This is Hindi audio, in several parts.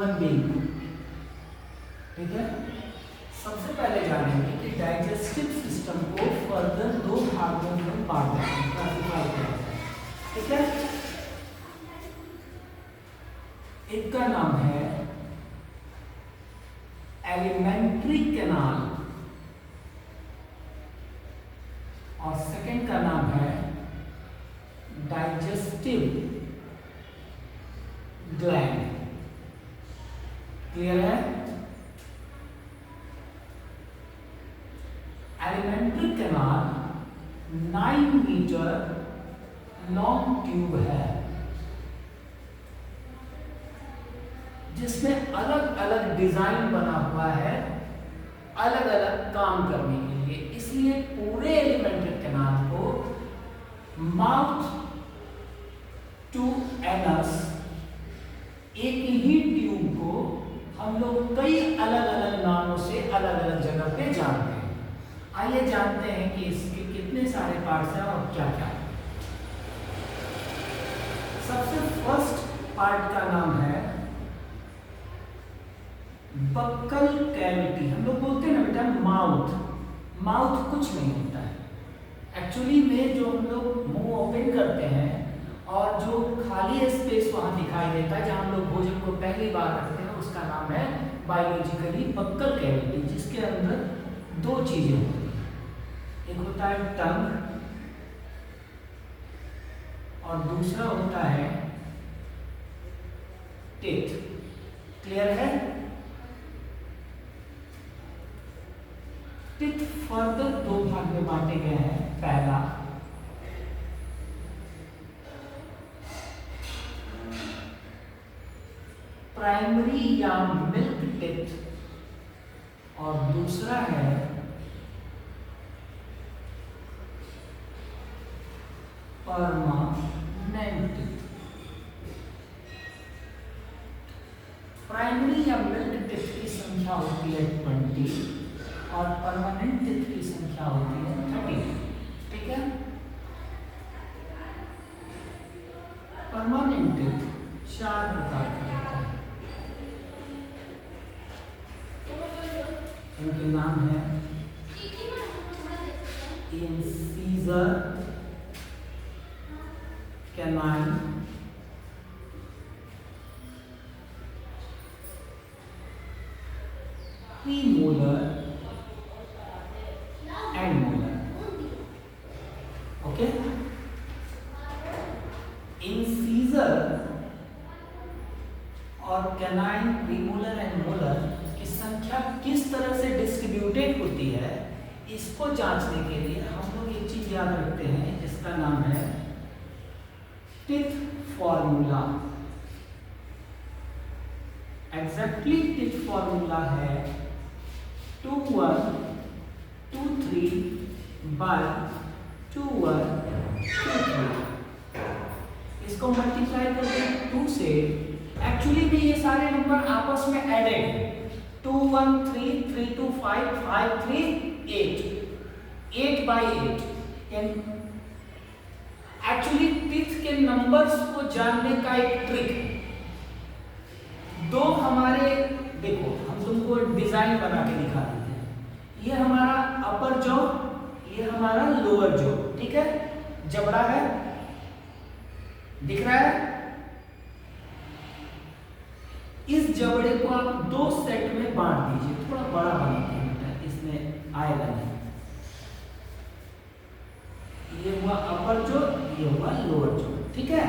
बीइंग। ठीक है, सबसे पहले जानेंगे कि डाइजेस्टिव सिस्टम को फर्दर दो भागों में बांटा है, क्लासिफाई किया है। ठीक है, एक का नाम है एलिमेंट्री कैनाल और सेकंड का नाम है डाइजेस्टिव ग्लैंड। क्लियर है? Alimentary canal 9 metre long tube है जिसमें अलग अलग डिजाइन बना हुआ है अलग अलग काम करने के लिए। इसलिए पूरे एलिमेंट्री कैनाल को माउथ टू एनस, एक ही ट्यूब को हम लोग कई अलग अलग नामों से अलग अलग जगह पे जानते हैं। आइए जानते हैं कि इसके कितने सारे पार्ट्स हैं और क्या क्या। सबसे फर्स्ट पार्ट का नाम है बक्कल कैविटी। हम लोग बोलते हैं ना बेटा माउथ, माउथ कुछ नहीं होता है एक्चुअली में। जो हम लोग मुंह ओपन करते हैं और जो खाली स्पेस वहां दिखाई देता है जहां हम लोग भोजन को पहली बार रखते हैं, उसका नाम है बायोलॉजिकली बक्कल कैविटी, जिसके अंदर दो चीजें होती हैं। एक होता है टंग और दूसरा होता है टीथ। क्लियर है? टीथ फर्दर दो भाग में बांटे गए हैं। पहला प्राइमरी या मिल्क टीथ और दूसरा है परमानेंट टीथ। प्राइमरी या मिल्क टीथ की संख्या होती है 20 और परमानेंट टीथ की संख्या होती है 30। ठीक है, परमानेंट टीथ 4 प्रकार के होते हैं। उनके नाम है incisor, canine, premolar and molar. Okay, incisor और कैनाइन, प्रीमोलर एंड मोलर की संख्या किस तरह से डिस्ट्रीब्यूटेड होती है, इसको जांचने के लिए हम लोग एक चीज याद रखते हैं जिसका नाम है teeth formula. Exactly teeth formula है 2123 बाय 2123। इसको मल्टीप्लाई करके 2 से, एक्चुअली भी ये सारे नंबर आपस में एडेड 213 325 538 8 by 8। एक्चुअली टीथ के नंबर्स को जानने का एक ट्रिक है। दो हमारे, देखो हम तुमको डिजाइन बना के दिखा देते हैं। ये हमारा अपर जॉ, ये हमारा लोअर जॉ। ठीक है, जबड़ा है, दिख रहा है? इस जबड़े को आप 2 सेट में बांट दीजिए। थोड़ा बड़ा बनाते हैं, इसमें आएगा नहीं। ये हुआ अपर जॉ, ये हुआ लोअर जॉ। ठीक है,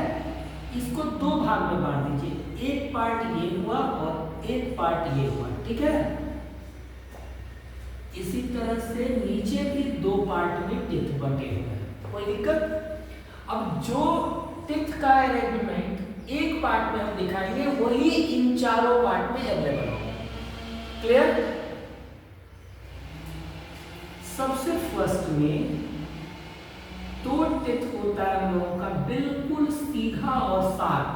इसको 2 भाग में बांट दीजिए। एक पार्ट ये हुआ और एक पार्ट ये हुआ। ठीक है, इसी तरह से नीचे भी 2 पार्ट में टीथ बटे हुए हैं। कोई दिक्कत? अब जो टीथ का अरेंजमेंट एक पार्ट में हम दिखाएंगे वही इन चारों पार्ट में अवेलेबल होगा। क्लियर? सबसे फर्स्ट में 2 टीथ होता है हम लोगों का बिल्कुल सीधा और शार्प।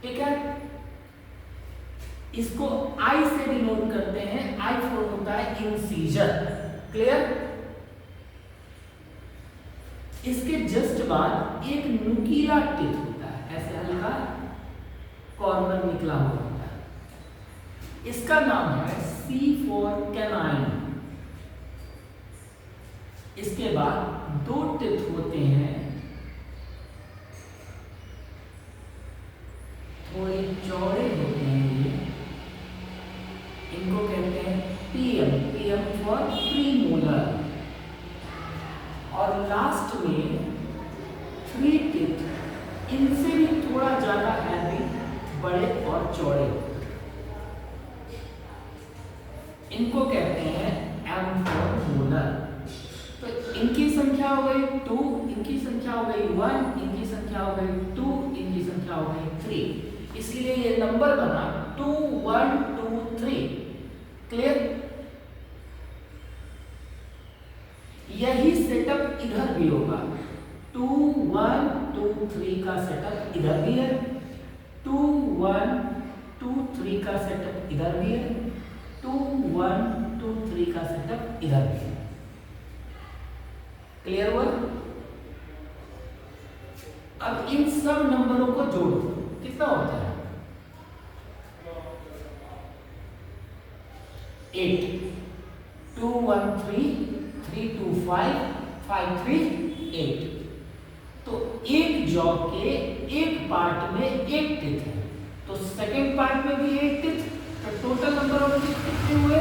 ठीक है, इसको आई से डिनोट करते हैं। आई फॉर होता है इंसीजर। क्लियर? इसके जस्ट बाद एक नुकीला टीथ होता है, ऐसे हल्का कॉर्नर निकला हुआ होता है। इसका नाम है C फॉर कैनाइन। इसके बाद दो टिथ होते हैं, थोड़े चौड़े होते हैं ये, इनको कहते हैं PM। PM for premolar. और लास्ट में 3 टिथ, इनसे भी थोड़ा ज्यादा हैवी, बड़े और चौड़े, इनको कहते हैं M फॉर मोलर। तो इनकी संख्या हो गई 2, इनकी संख्या हो गई 1, इनकी संख्या हो गई 2, इनकी संख्या हो गई 3। इसलिए ये नंबर बना 2 1 2 3। क्लियर? यही सेटअप इधर भी होगा। 2 1 2 3 का सेटअप इधर भी है, 2 1 2 3 का सेटअप इधर भी है, 2 1 2 3 का सेटअप इधर भी है। क्लियर हुआ? अब इन सब नंबरों को जोड़ो, कितना होता है? 8। 2 1 3 3 2 5 5 3 8। तो एक जॉ के एक पार्ट में 8 टिथ है, तो सेकंड पार्ट में भी 8 टिथ, तो टोटल नंबर ऑफ टिथ कितने हुए?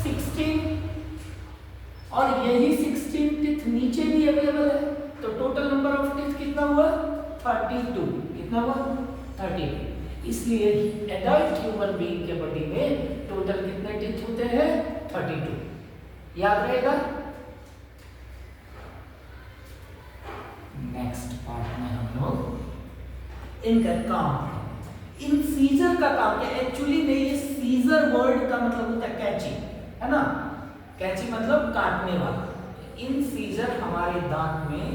16। और यही 16 टिथ नीचे भी अवेलेबल है, तो टोटल नंबर ऑफ टिथ कितना हुआ? 32। कितना हुआ? 32। इसलिए एडल्ट ह्यूमन बीइंग के बॉडी में टोटल कितने टिथ होते हैं? 32। याद रहेगा? नेक्स्ट पार्ट में हम लोग इनका काम, इन सीजर का काम क्या? एक्चुअली नहीं, ये सीजर वर्ड का मतलब होता है कैची, है ना? कैची मतलब काटने वाला। इन सीजर हमारे दांत में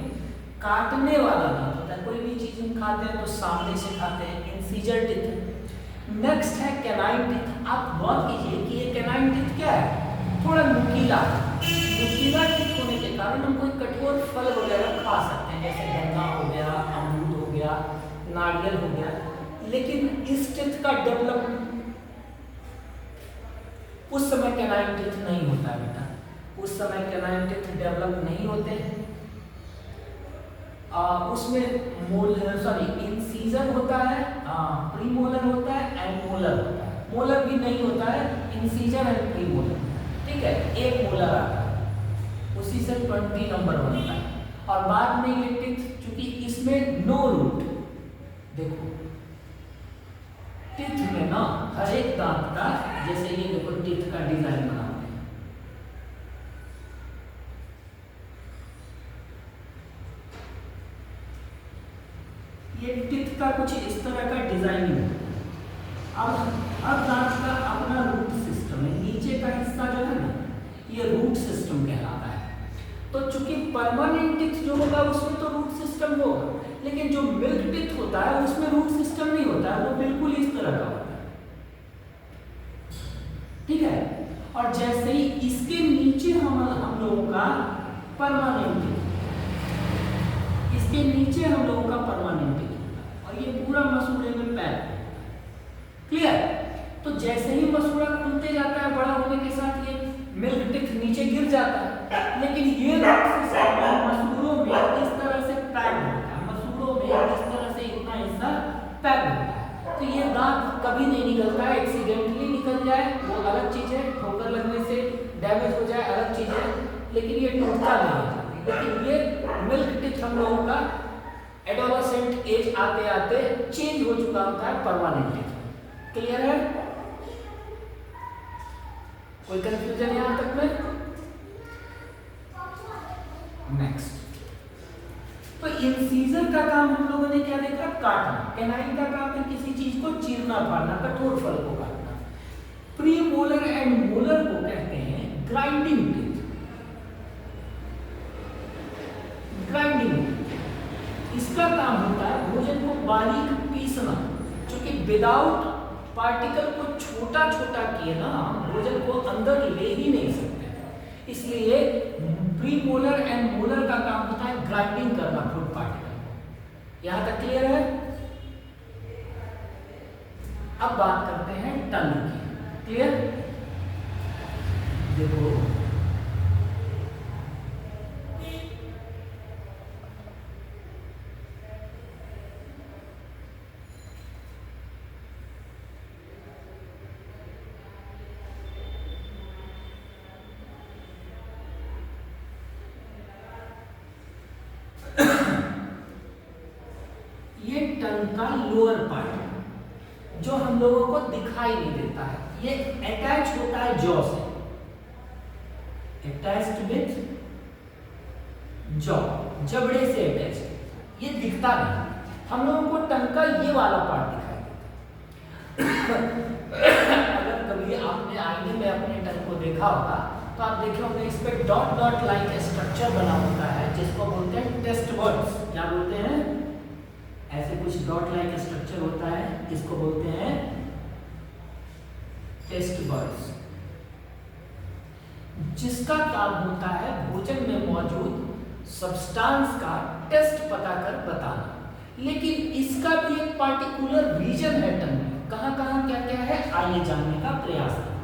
काटने वाला दांत होता है। कोई भी चीज हम खाते हैं तो सामने से खाते हैं, इंसीजर टिथ। नेक्स्ट है कैनाइन टिथ। आप गौर कीजिए कि ये कैनाइन टिथ क्या है? थोड़ा नुकीला। नुकीला टिथ होने के कारण हम कोई कठोर फल वगैरह खा सकते हैं, जैसे गन्ना हो गया, अमरूद हो गया, नारियल हो गया। लेकिन इस टिथ का डेवलप उस समय कैनाइन टिथ नहीं होता है बेटा, उस समय कैनाइन टिथ डेवलप नहीं होते हैं। उसमें इंसीजर होता है, प्रीमोलर होता है एंड मोलर होता है। मोलर भी नहीं होता है, इंसीजर एंड प्रीमोलर, ठीक है? एक मोलर आता है, उसी से 20 नंबर बनता है। और बाद में ये टिथ, चूंकि इसमें नो रूट, देखो टिथ में ना हर एक दांत का, जैसे ये देखो टिथ का डिजाइन बनाते हैं, ये टिथ का कुछ इस तरह का डिजाइन है। अब दांत का अपना रूट सिस्टम है, नीचे का हिस्सा जो है ना, ये रूट सिस्टम कहलाता है। तो चूंकि परमानेंट टिथ जो होगा उसमें तो रूट सिस्टम होगा, लेकिन जो मिल्क टिथ होता है उसमें रूट सिस्टम नहीं होता है, वो बिल्कुल इस तरह का होता है, ठीक है? और जैसे ही इसके नीचे हम लोगों का परमानेंट टिथ, इसके नीचे हम लोगों का परमानेंट टिथ होता है, और ये पूरा मसूड़े में पैक होता है। क्लियर? तो जैसे ही मसूड़ा खुलते जाता है, बड़ा होने के साथ ये मिल्क टिथ नीचे गिर जाता है, लेकिन ये मसूड़ों में इस तरह से पैक होता है, मसूड़ों में इस तरह से इतना हिस्सा पैक होता है। तो ये दांत कभी नहीं निकलता है, एक्सीडेंटली निकल जाए वो अलग चीज है, ठोकर लगने से डैमेज हो जाए अलग चीज है, लेकिन ये टूटता नहीं है। लेकिन ये मिल्क टिथ हम लोगों का एडोलेसेंट एज आते आते चेंज हो चुका होता है परमानेंट टिथ। क्लियर है? कोई कंफ्यूजन यहां तक में? नेक्स्ट, तो इंसीजर का काम हम लोगों ने क्या देखा? काटना। कैनाइन का काम है किसी चीज को चीरना फाड़ना, कठोर फल को काटना। प्रीमोलर एंड मोलर को कहते हैं ग्राइंडिंग टिथ। ग्राइंडिंग, इसका काम होता है भोजन को बारीक पीसना, क्योंकि विदाउट पार्टिकल को छोटा छोटा किए ना हम भोजन को अंदर ले ही नहीं सकते। इसलिए प्रीमोलर एंड मोलर का काम होता है ग्राइंडिंग करना फूड पार्टिकल को। यहां तक क्लियर है? अब बात करते हैं टंग की। क्लियर? देखो ये टंग का लोअर पार्ट जो हम लोगों को दिखाई नहीं देता है, ये अटैच होता है जॉ से, अटैच्ड विथ जॉ, जबड़े से अटैच, ये दिखता नहीं। हम लोगों को टंग का ये वाला पार्ट दिखाई देता है। अगर कभी आपने आईने में अपने टंग को देखा होगा तो आप देखे होंगे इस पे डॉट डॉट लाइक स्ट्रक्चर बना होता है जिसको बोलते हैं टेस्ट बर्ड्स। क्या बोलते हैं? ऐसे कुछ डॉट लाइक स्ट्रक्चर होता है जिसको बोलते हैं टेस्ट बर्ड्स, जिसका काम होता है भोजन में मौजूद सब्सटेंस का टेस्ट पता कर बताना। लेकिन इसका भी एक पार्टिकुलर रीजन है टंग में, कहां कहां क्या क्या है आइए जानने का प्रयास करते हैं।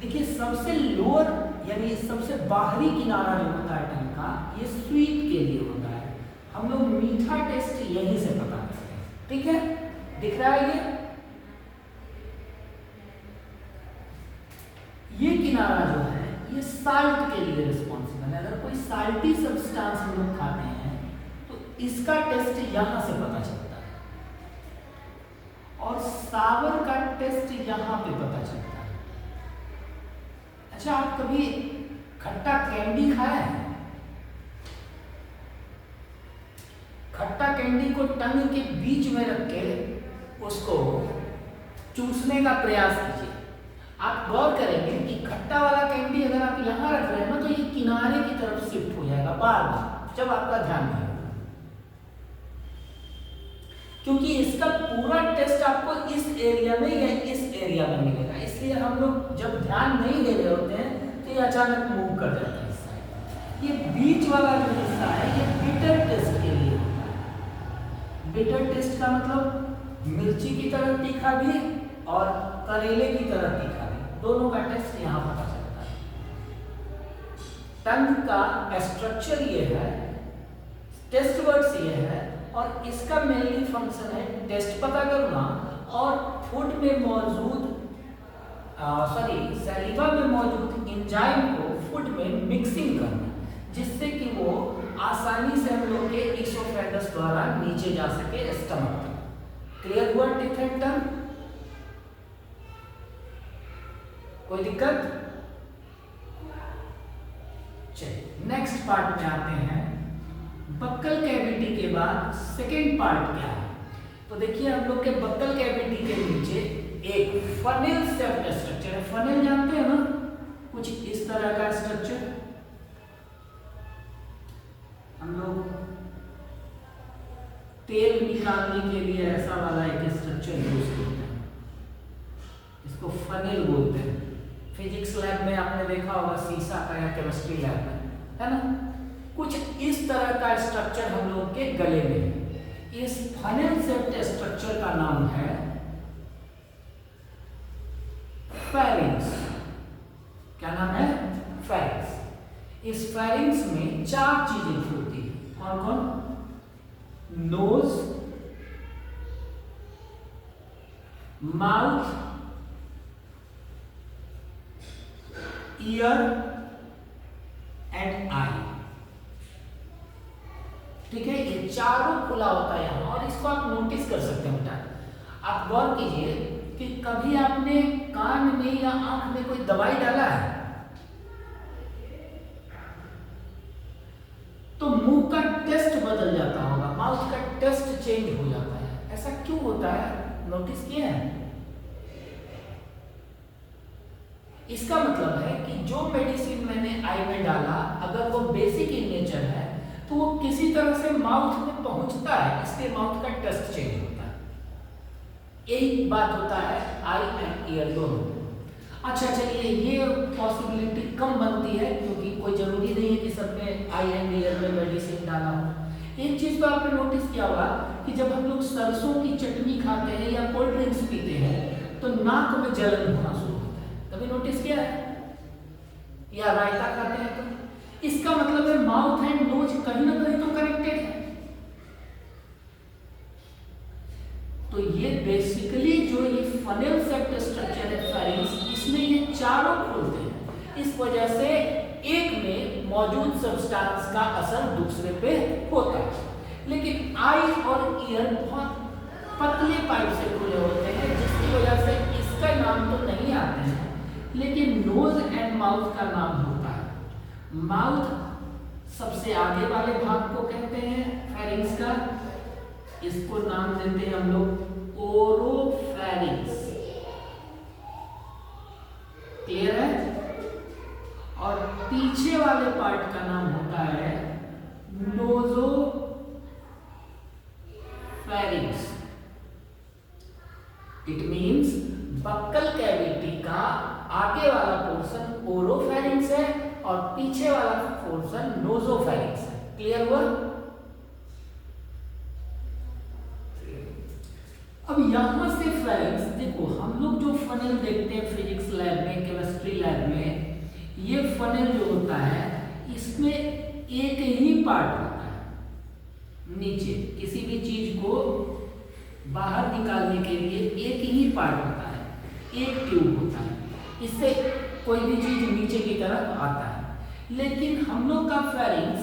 देखिए सबसे लोअर यानी सबसे बाहरी किनारा जो होता है टंग का, ये स्वीट के लिए होता है। हम लोग मीठा टेस्ट यहीं से पता करते हैं, ठीक है? दिख रहा है ये किनारा जो है ये साल्ट के लिए रिस्पॉन्सिबल है। अगर कोई साल्टी सब्सटेंस हम लोग खाते हैं तो इसका टेस्ट यहां से पता चलता है, और सावर का टेस्ट यहां पे पता चलता है। अच्छा, आप कभी खट्टा कैंडी खाया है? खट्टा कैंडी को टंग के बीच में रख के उसको चूसने का प्रयास कीजिए। आप गौर करेंगे कि खट्टा वाला कैंडी अगर आप यहां रख रहे हैं ना तो ये किनारे की तरफ शिफ्ट हो जाएगा बार बार जब आपका ध्यान नहीं होगा, क्योंकि इसका पूरा टेस्ट आपको इस एरिया में या इस एरिया में मिलेगा। इसलिए हम लोग जब ध्यान नहीं दे रहे होते हैं तो ये अचानक मूव कर जाता है इस साइड। ये बीच वाला जो हिस्सा है ये बिटर टेस्ट के लिए होता है। बिटर टेस्ट का मतलब मिर्ची की तरह तीखा भी और करेले की तरह तीखा भी, दोनों का टेस्ट यहाँ पता चलता है। टंग का स्ट्रक्चर ये है, टेस्ट वर्ड्स ये है, और इसका मेनली फंक्शन है टेस्ट पता करना और फूड में मौजूद सैलिवा में मौजूद एंजाइम को फूड में मिक्सिंग करना, जिससे कि वो आसानी से हम लोग के इसोफेगस द्वारा नीचे जा सके स्टमक तक। क्लियर हुआ टीथ एंड टंग? कोई दिक्कत? चलिए नेक्स्ट पार्ट में आते हैं। बक्कल कैविटी के बाद सेकेंड पार्ट क्या है? तो देखिए हम लोग के बक्कल कैविटी के नीचे एक फनेल शेप्ड स्ट्रक्चर है। फनेल जानते हैं ना, कुछ इस तरह का स्ट्रक्चर हम लोग तेल निकालने के लिए ऐसा वाला एक स्ट्रक्चर यूज करते हैं, इसको फनेल बोलते हैं। फिजिक्स लैब में आपने देखा होगा, शीशा का या केमिस्ट्री लैब में, है ना? कुछ इस तरह का स्ट्रक्चर हम लोग के गले में है। इस फनेल शेप्ड स्ट्रक्चर का नाम है फेरिंग्स। क्या नाम है? फेरिंग्स। इस फेरिंग्स में चार चीजें होती है। कौन कौन? Nose, mouth, ear and eye. ठीक है, ये चारों खुला होता है यहाँ, और इसको आप नोटिस कर सकते हैं बेटा। आप गौर कीजिए कि कभी आपने कान में या आंख में कोई दवाई डाला है तो मुंह का टेस्ट बदल जाता होगा, माउथ का टेस्ट चेंज हो जाता है। ऐसा क्यों होता है? नोटिस किए हैं? इसका मतलब है कि जो मेडिसिन मैंने आई में डाला अगर वो बेसिक इन नेचर है तो वो किसी तरह से माउथ में पहुंचता है, इसलिए माउथ का टेस्ट चेंज होता है। यही बात होता है आई एंड ईयर दोनों। अच्छा चलिए, ये पॉसिबिलिटी कम बनती है क्योंकि कोई जरूरी नहीं आई एंड ईयर में मेडिसिन डाला हो। एक चीज तो आपने नोटिस किया होगा कि जब हम लोग सरसों की चटनी खाते हैं या कोल्ड ड्रिंक्स पीते हैं तो नाक में जलन होना शुरू होता है, कभी नोटिस किया है? या रायता खाते हैं तो इसका मतलब है माउथ एंड नोज कहीं ना कहीं तो कनेक्टेड है। तो ये बेसिकली जो ये फनेल सेप्ट स्ट्रक्चर है फेरिंग्स, इसमें ये चारों खुलते हैं। इस वजह से एक में मौजूद सब्सटेंस का असर दूसरे पे होता है। लेकिन आई और ईयर बहुत पतले पाइप से खुले होते हैं, जिसकी वजह से इसका नाम तो नहीं आते हैं, लेकिन नोज एंड माउथ का नाम होता है। माउथ सबसे आगे वाले भाग को कहते हैं फेरिंग्स का, इसको नाम देते हैं हम लोग ओरोफेरिंग्स। क्लियर है? और पीछे वाले पार्ट का नाम होता है नोजोफेरिंग्स। इट मींस बक्कल कैविटी का आगे वाला पोर्शन ओरोफेरिंग्स है और पीछे वाला पोर्शन नोजोफेरिंग्स है। क्लियर हुआ? अब यहां से फेरिंग्स देखो, हम लोग जो फनेल देखते हैं फिजिक्स लैब में, केमिस्ट्री लैब में, ये फनेल जो होता है इसमें एक ही पार्ट होता है। नीचे किसी भी चीज को बाहर निकालने के लिए एक ही पार्ट होता है, एक ट्यूब होता है, इससे कोई भी चीज नीचे की तरफ आता है। लेकिन हम लोग का फेरिंग्स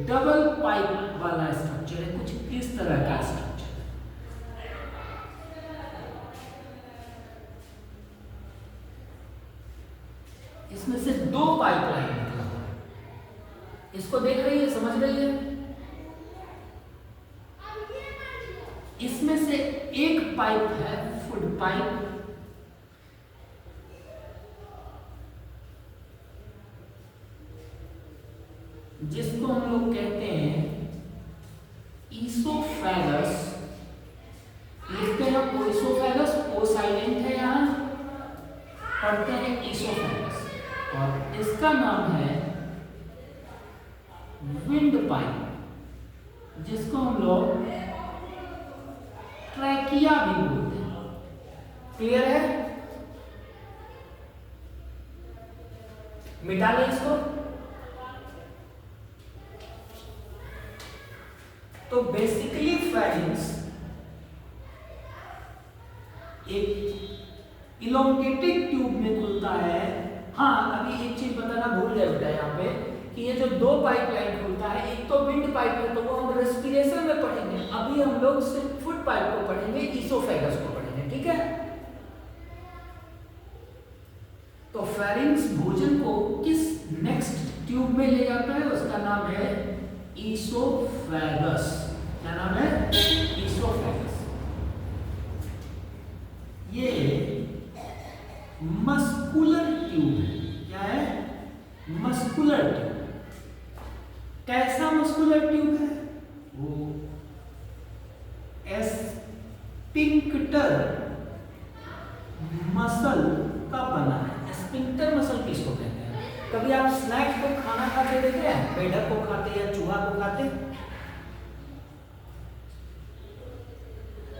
डबल पाइप वाला स्ट्रक्चर है, कुछ इस तरह का स्ट्रक्चर। इसमें से दो पाइपलाइन निकला हुआ है। इसको देख रही है, समझ रही है? इसमें से एक पाइप है फूड पाइप, जिसको हम लोग कहते हैं ईसोफेगस। लिखते हैं ओइसोफेगस, ओ साइलेंट है यहां, पढ़ते हैं ईसोफेगस। और इसका नाम है विंड पाइप, जिसको हम लोग ट्रैकिया भी बोलते हैं। क्लियर है? मिटा लें इसको। तो बेसिकली फेरिंग्स एक इलोंगेटेड ट्यूब में खुलता है। हाँ, अभी एक चीज बताना भूल गए बेटा यहाँ पे कि ये जो दो पाइपलाइन खुलता है, एक तो विंड पाइप है तो वो हम रेस्पिरेशन में पढ़ेंगे, अभी हम लोग सिर्फ फुट पाइप को पढ़ेंगे, ईसोफेगस को पढ़ेंगे। ठीक है? तो फेरिंग्स भोजन को किस नेक्स्ट ट्यूब में ले जाता है, उसका नाम है ईसोफेगस। क्या नाम है? ईसोफेगस। ये मस्कुलर ट्यूब है। क्या है? Muscular tube. कैसा मस्कुलर ट्यूब है? वो स्फिंक्टर मसल का बना है। स्फिंक्टर मसल किसको कहते हैं? कभी आप स्नैक्स को खाना खाते देखे हैं? मेढक को खाते या चूहा को खाते?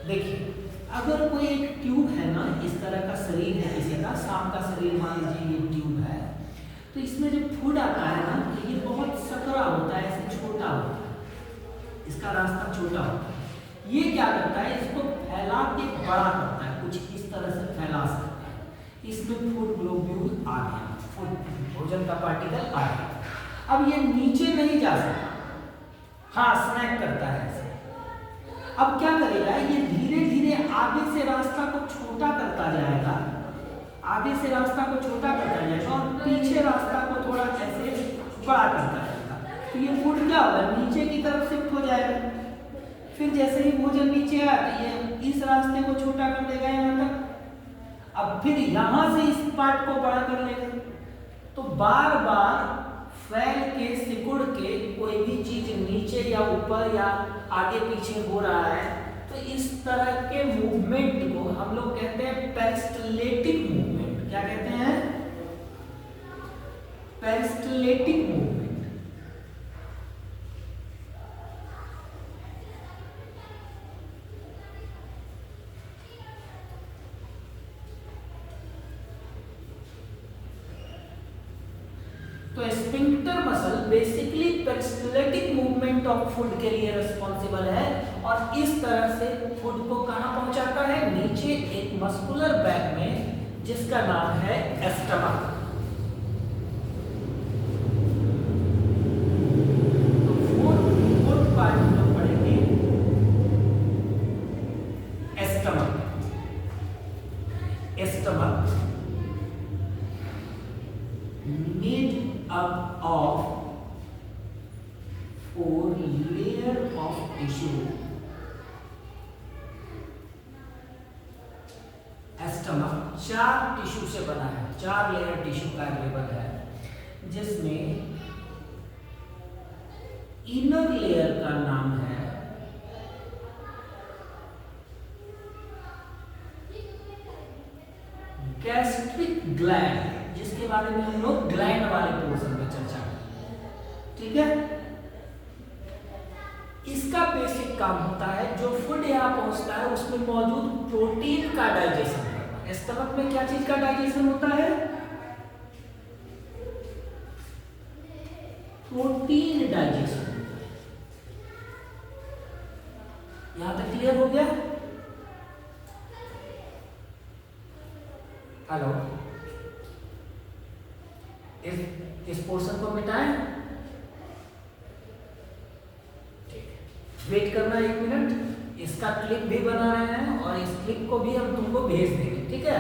देखिए, अगर कोई एक ट्यूब है ना, इस तरह का शरीर है किसी का, सांप का शरीर मान लीजिए ये ट्यूब है, तो इसमें जो फूड आता है ना, तो ये बहुत सकरा होता है, ऐसे छोटा होता है, इसका रास्ता छोटा होता है। ये क्या करता है? इसको फैला के बड़ा करता है, कुछ इस तरह से फैला सकता है। इसमें फूड ग्लोब्यूल आ गया, फूड भोजन का पार्टिकल आ गया। अब ये नीचे नहीं जा सकता, हाँ स्नैक करता है ऐसे। अब क्या करेगा? ये धीरे धीरे आगे से रास्ता को छोटा करता जाएगा, आगे से रास्ता को छोटा करता जाएगा और पीछे रास्ता को थोड़ा ऐसे बड़ा करता जाएगा। तो ये फूड क्या होगा? नीचे की तरफ शिफ्ट हो जाएगा। फिर जैसे ही भोजन नीचे आया तो ये इस रास्ते को छोटा कर देगा यहाँ तक, अब फिर यहाँ से इस पार्ट को बड़ा कर लेगा। तो बार बार फैल के सिकुड़ के कोई भी चीज नीचे या ऊपर या आगे पीछे हो रहा है, तो इस तरह के मूवमेंट को हम लोग कहते हैं पेरिस्टलेटिक मूवमेंट। क्या कहते हैं? Peristaltic movement. Basically peristaltic movement of food के लिए रिस्पॉन्सिबल है और इस तरह से फूड को कहां पहुंचाता है, नीचे एक मस्कुलर बैग में जिसका नाम है एस्टमक। तो फूड पार्ट में पढ़ेंगे एस्टमक। एस्टमक made up of 4 layer of tissue। एस्टमक 4 tissue से बना है, 4 लेयर टिश्यू का अवेलेबल है, जिसमें इनर लेयर का नाम है गैस्ट्रिक ग्लैंड, जिसके बारे में हम लोग ग्लैंड वाले पोर्शन में चर्चा करेंगे। ठीक है, इसका बेसिक काम होता है जो फूड यहाँ पहुंचता है उसमें मौजूद प्रोटीन का डाइजेशन करना। स्टमक में क्या चीज का डाइजेशन होता है, प्रोटीन डाइजेशन। यहां तक क्लियर हो गया? हेलो, इस पोर्शन को मिटाएं। ठीक है, वेट करना 1 मिनट, इसका क्लिप भी बना रहे हैं और इस क्लिप को भी हम तुमको भेज देंगे। ठीक है।